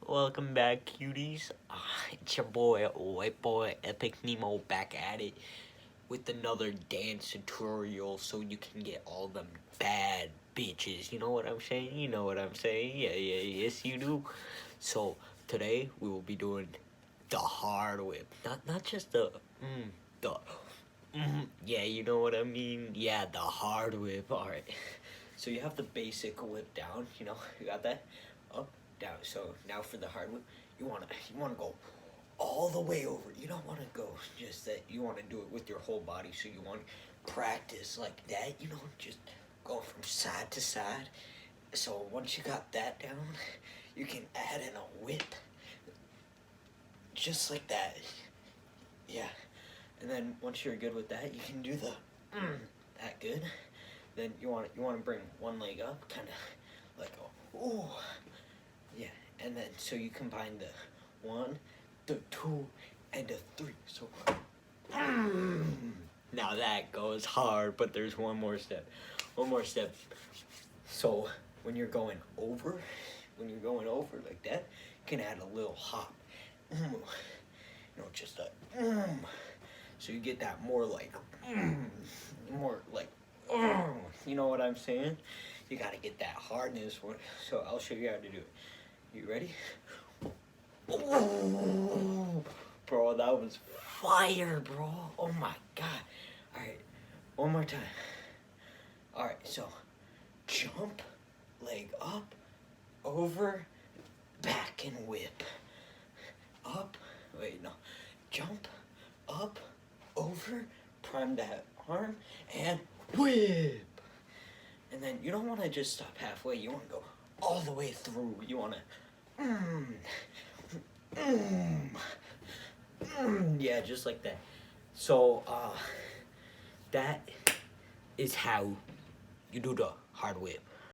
Welcome back, cuties. It's your boy, White Boy Epic Nemo, back at it with another dance tutorial so you can get all them bad bitches. You know what I'm saying? You know what I'm saying? Yeah, yes you do. So today we will be doing the hard whip, not just the yeah, you know what I mean? Yeah, the hard whip. All right. So you have the basic whip down. You know, you got that up, down. So now for the hard whip, you wanna go all the way over. You don't want to go just that. You want to do it with your whole body. So you want to practice like that. You know, just going from side to side. So once you got that down, you can add in a whip, just like that. Yeah. And then once you're good with that, you can do the that good. Then you want to bring one leg up, kind of like ooh, yeah. And then so you combine the 1, the 2, and the 3. So now that goes hard, but there's one more step. So when you're going over like that, you can add a little hop. You know, just a so you get that more like you know what I'm saying? You gotta get that hardness. So I'll show you how to do it. You ready? Bro, that was fire, bro. Oh my god. Alright, one more time. Alright, so jump, leg up, over, back, and whip. Up, wait, no. Jump, up, over, prime that arm, and whip. And then you don't want to just stop halfway. You want to go all the way through. You want to yeah, just like that. So that is how you do the hard whip.